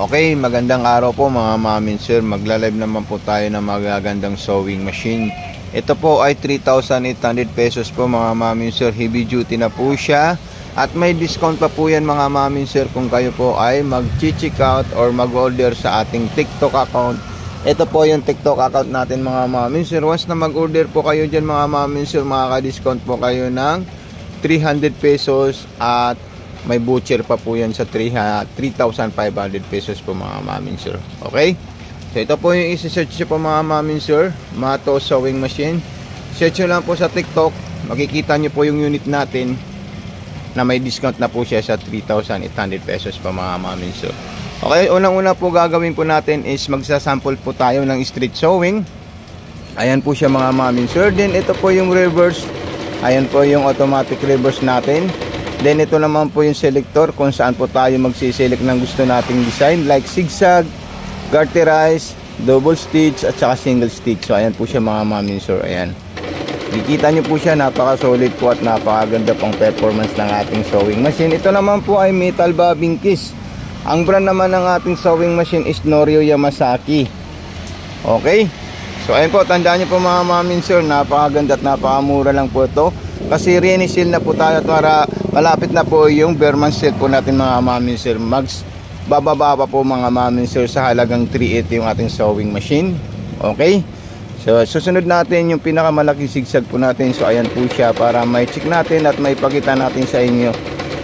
Okay, magandang araw po mga ma'am and sir. Magla-live naman po tayo ng magagandang sewing machine. Ito po ay 3,800 pesos po mga ma'am and sir. Heavy duty na po siya. At may discount pa po yan mga ma'am and sir kung kayo po ay mag-check out or mag-order sa ating TikTok account. Ito po yung TikTok account natin mga ma'am and sir. Once na mag-order po kayo dyan mga ma'am and sir, makaka-discount po kayo ng 300 pesos at may butcher pa po yan sa 3,500 pesos po mga ma'am and sir. Okay? So ito po yung isi-search nyo po mga ma'am and sir, Mato Sewing Machine. Search nyo lang po sa TikTok. Makikita nyo po yung unit natin na may discount na po siya sa 3,800 pesos po mga ma'am and sir. Okay, unang-una po gagawin po natin is magsasample po tayo ng street sewing. Ayan po siya mga ma'am and sir. Then ito po yung reverse. Ayan po yung automatic reverse natin. Then ito naman po yung selector kung saan po tayo magsiselect ng gusto nating design like zigzag, garterize, double stitch at saka single stitch. So ayan po siya mga ma'am and sir. Ayan. Kikita nyo po siya, napaka solid po at napakaganda pang performance ng ating sewing machine. Ito naman po ay metal bobbin case. Ang brand naman ng ating sewing machine is Norio Yamasaki. Okay? So ayun po, tandaan nyo po mga ma'am and sir, napakaganda at napakamura lang po ito. Kasi re-seal na po tayo at malapit na po yung Berman sale po natin mga ma'am and sir. Bababa pa po mga ma'am and sir sa halagang 380 yung ating sewing machine. Okay? So susunod natin yung pinakamalaking zigzag po natin. So ayan po siya para may check natin at may pakita natin sa inyo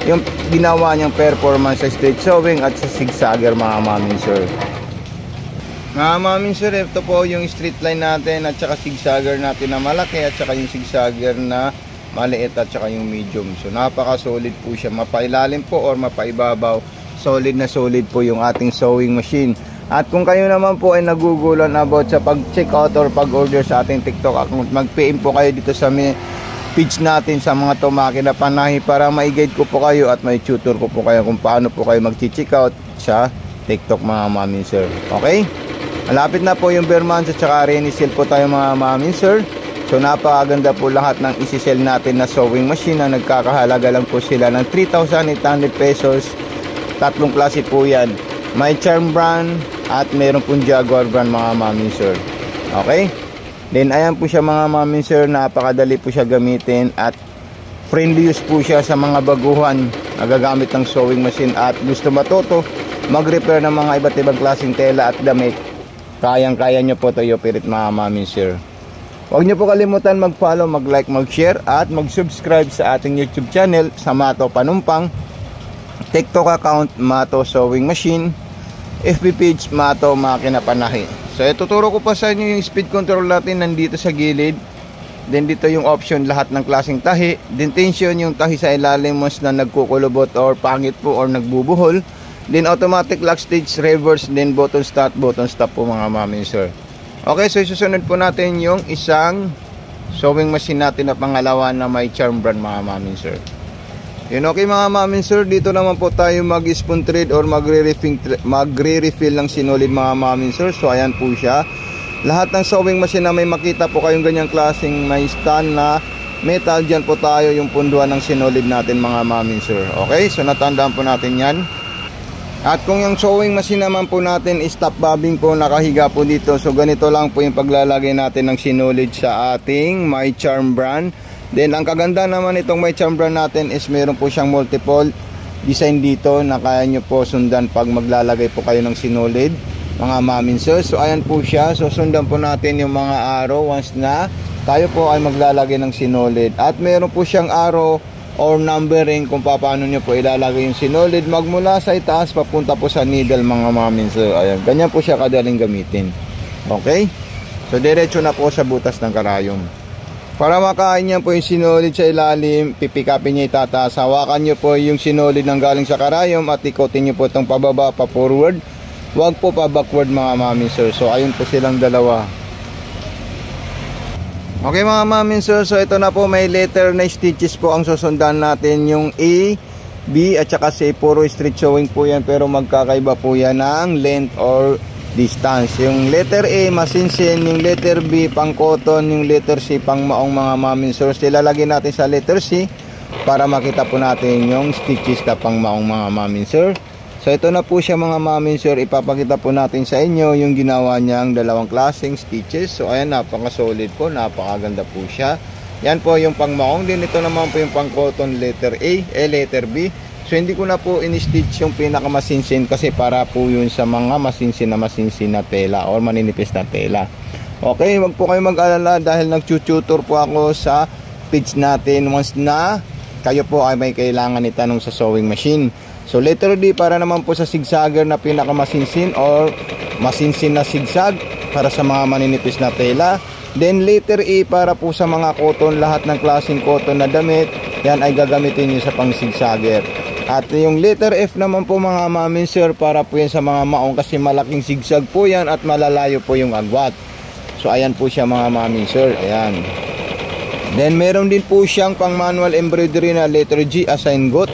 yung ginawa niyang performance sa straight sewing at sa zigzagger mga ma'am and sir. Mga ma'am and sir, ito po yung straight line natin at saka zigzagger natin na malaki at saka yung zigzagger na maliit at saka yung medium. So napaka solid po siya, mapailalim po or mapaibabaw, solid na solid po yung ating sewing machine. At kung kayo naman po ay nagugulan about sa pag-check out or pag-order sa ating TikTok account, mag-PM po kayo dito sa page natin sa mga Tumaki na Panahi para ma-guide ko po kayo at may tutor ko po kayo kung paano po kayo mag-check out sa TikTok mga ma'am and sir. Okay? Malapit na po yung Berman at saka re-seal po tayo mga ma'am and sir. So napakaganda po lahat ng isi-sell natin na sewing machine na nagkakahalaga lang po sila ng 3,800 pesos. Tatlong klase po yan. May Charm brand at meron pong Jaguar brand mga ma'am and sir. Okay? Then ayan po siya mga ma'am and sir, napakadali po siya gamitin at friendly use po siya sa mga baguhan na gagamit ng sewing machine at gusto matuto mag-repair ng mga iba't ibang klaseng tela at damit. Kayang-kaya nyo po ito i-operate mga ma'am and sir. Huwag nyo po kalimutan mag-follow, mag-like, mag-share at mag-subscribe sa ating YouTube channel sa Mato Panumpang, TikTok account Mato Sewing Machine, FB page Mato Makina Panahi. So ituturo ko pa sa inyo yung speed control natin nandito sa gilid. Then dito yung option lahat ng klaseng tahi. Then tension yung tahi sa ilalim mas na nagkukulubot or pangit po or nagbubuhol. Then automatic lock stage, reverse, then button stop po mga mami sir. Okay, so susunod po natin yung isang sewing machine natin na pangalawa na may Charm brand mga mami sir. Yun, okay mga mami sir, dito naman po tayo mag-spoon thread or magre-refill ng sinulid mga mami sir. So ayan po siya. Lahat ng sewing machine na may makita po kayong ganyang klaseng may stand na metal, dyan po tayo yung punduan ng sinulid natin mga mami sir. Okay, so natandaan po natin yan. At kung yung sewing machine naman po natin is top bobbing po, nakahiga po dito. So ganito lang po yung paglalagay natin ng sinulid sa ating My Charm brand. Then ang kaganda naman itong My Charm brand natin is meron po siyang multiple design dito na kaya nyo po sundan pag maglalagay po kayo ng sinulid mga mamin sir. So ayan po siya. So sundan po natin yung mga arrow once na tayo po ay maglalagay ng sinulid. At meron po siyang arrow or numbering kung paano nyo po ilalagay yung sinulid magmula sa itaas papunta po sa needle mga mamin sir. Ayan, ganyan po siya kadaling gamitin. Okay, so diretso na po sa butas ng karayom. Para makain niya po yung sinulid sa ilalim, pipikapin niya itataas. Hawakan nyo po yung sinulid ng galing sa karayom at ikotin nyo po itong pababa pa forward, wag po pa backward mga mamin sir. So ayun po silang dalawa. Okay mga mamin sir, so ito na po, may letter na stitches po ang susundan natin. Yung A, B at saka C, puro straight sewing po yan pero magkakaiba po yan ng length or distance. Yung letter A masinsin, yung letter B pang cotton, yung letter C pang maong mga mamin sir. Ilalagay natin sa letter C para makita po natin yung stitches na pang maong mga mamin sir. So ito na po siya mga mami sir, ipapakita po natin sa inyo yung ginawa niyang dalawang klaseng stitches. So ayan, napaka solid po, napakaganda po siya. Yan po yung pang maong din, ito naman po yung pang cotton letter A, letter B. So hindi ko na po in-stitch yung pinakamasinsin kasi para po yun sa mga masinsin na tela or maninipis na tela. Okay, wag po kayo mag-alala dahil nag-tutor po ako sa page natin once na kayo po ay may kailangan itanong sa sewing machine. So letter D para naman po sa zigzagger na pinakamasinsin or masinsin na zigzag para sa mga maninipis na tela. Then letter E para po sa mga cotton, lahat ng klaseng cotton na damit, yan ay gagamitin nyo sa pang zigzagger. At yung letter F naman po mga mami sir, para po yan sa mga maong kasi malaking zigzag po yan at malalayo po yung agwat. So ayan po siya mga mami sir, ayan. Then meron din po siyang pang manual embroidery na letter G, assign got.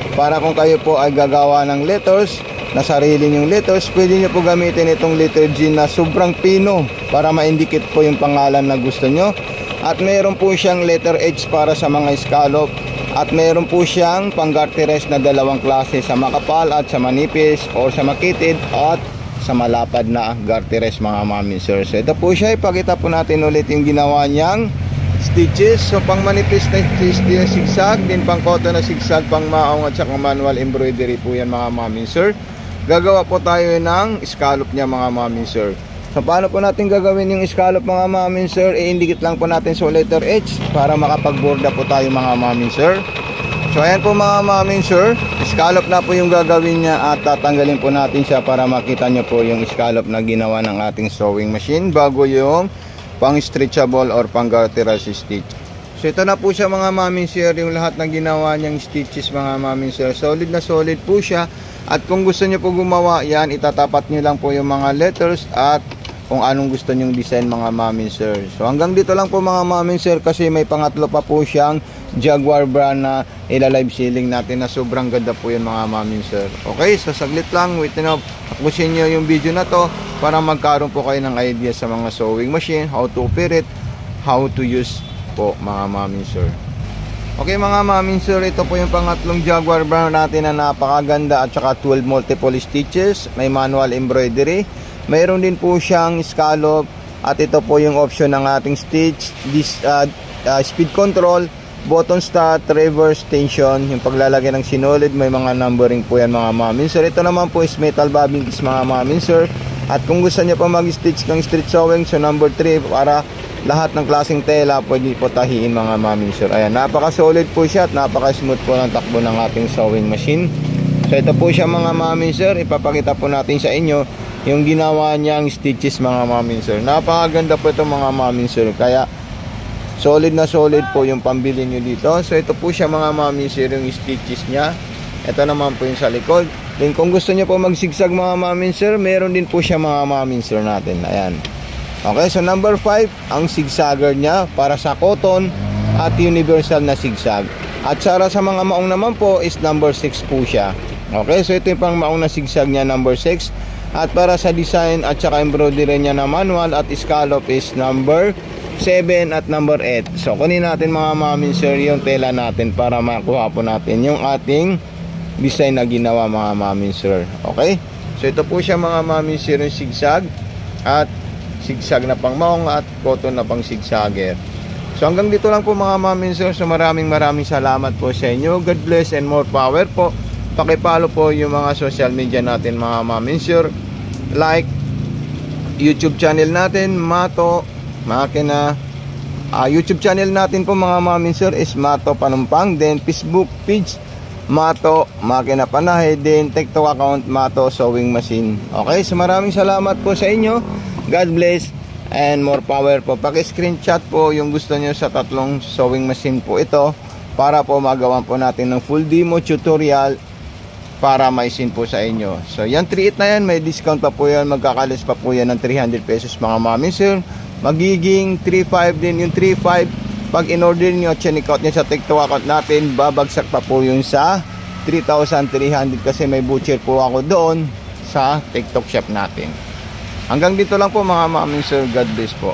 Para kung kayo po ay gagawa ng letters, na sarili yung letters, pwede nyo po gamitin itong letter G na sobrang pino para ma-indicate po yung pangalan na gusto nyo. At meron po siyang letter H para sa mga scallop. At meron po siyang pang garteres na dalawang klase, sa makapal at sa manipis or sa makitid at sa malapad na garteres mga mami sir. So ito po siya, ipakita po natin ulit yung ginawa niyang stitches. So pang manipis na zigzag, din pang cotton na zigzag, pang maong at saka manual embroidery po yan mga mami sir. Gagawa po tayo ng scallop niya mga mami sir. So paano po natin gagawin yung scallop mga mami sir? I-indicate lang po natin sa letter H para makapagborda po tayo mga mami sir. So ayan po mga mami sir, scallop na po yung gagawin niya at tatanggalin po natin siya para makita nyo po yung scallop na ginawa ng ating sewing machine bago yung pang stretchable or pang garterized stitch. So ito na po siya mga mami sir, yung lahat ng ginawa niyang stitches mga mami sir. Solid na solid po siya. At kung gusto niyo po gumawa yan, itatapat niyo lang po yung mga letters at kung anong gusto nyong design mga mami sir. So hanggang dito lang po mga mami sir kasi may pangatlo pa po siyang Jaguar brand na ila-live selling natin na sobrang ganda po yun mga mami sir. Okay, so saglit lang, wait na tapusin nyo yung video na to para magkaroon po kayo ng idea sa mga sewing machine, how to operate, how to use po mga mami sir. Okay mga mami sir, ito po yung pangatlong Jaguar brand natin na napakaganda at saka 12 multiple stitches, may manual embroidery, mayroon din po siyang scallop at ito po yung option ng ating stitch, this speed control, button start, reverse, tension, yung paglalagay ng sinulid, may mga numbering po yan mga mami sir. Ito naman po is metal bobbin is mga mami sir. At kung gusto niyo pa mag-stitch ng street sewing, so number 3 para lahat ng klaseng tela pwede po tahiin mga mami sir. Ayan, napaka-solid po siya at napaka-smooth po ng takbo ng ating sewing machine. So ito po siya mga mami sir, ipapakita po natin sa inyo yung ginawa niyang stitches mga mami sir. Napakaganda po ito mga mami sir, kaya solid na solid po yung pambili nyo dito. So ito po siya mga mami sir, yung stitches niya. Ito naman po yung sa likod. Then kung gusto nyo po magsigsag mga mami sir, meron din po siya mga mami sir natin. Ayan. Okay, so number 5 ang zigzagger niya para sa cotton at universal na zigzag. At para sa mga maong naman po is number 6 po siya. Okay, so ito yung pang maong na zigzag niya, number 6. At para sa design at saka embroidery niya na manual at scallop is number 7 at number 8. So kunin natin mga mami sir yung tela natin para makuha po natin yung ating design na ginawa mga mami sir. Okay, so ito po siya mga mami sir, yung zigzag at zigzag na pang maong at cotton na pang zigzagger. So hanggang dito lang po mga mami sir. So maraming salamat po sa inyo. God bless and more power po. Pakipalo po yung mga social media natin mga mami sir, like YouTube channel natin Mato Makina, YouTube channel natin po mga mami sir is Mato Panumpang. Then Facebook page Mato Makina Panahe. Then TikTok account Mato Sewing Machine. Okay, so maraming salamat po sa inyo. God bless and more power po. Paki-screenshot po yung gusto nyo sa tatlong sewing machine po ito para po magawan po natin ng full demo tutorial para maisin po sa inyo. So yan 3.8 na yan, may discount pa po yan, magkakalis pa po yan ng 300 pesos mga mami sir. Magiging 3.5 din yung 3.5 pag in-order nyo at check out nyo sa TikTok account natin. Babagsak pa po yun sa 3,300 kasi may butcher po ako doon sa TikTok shop natin. Hanggang dito lang po mga mami sir. God bless po.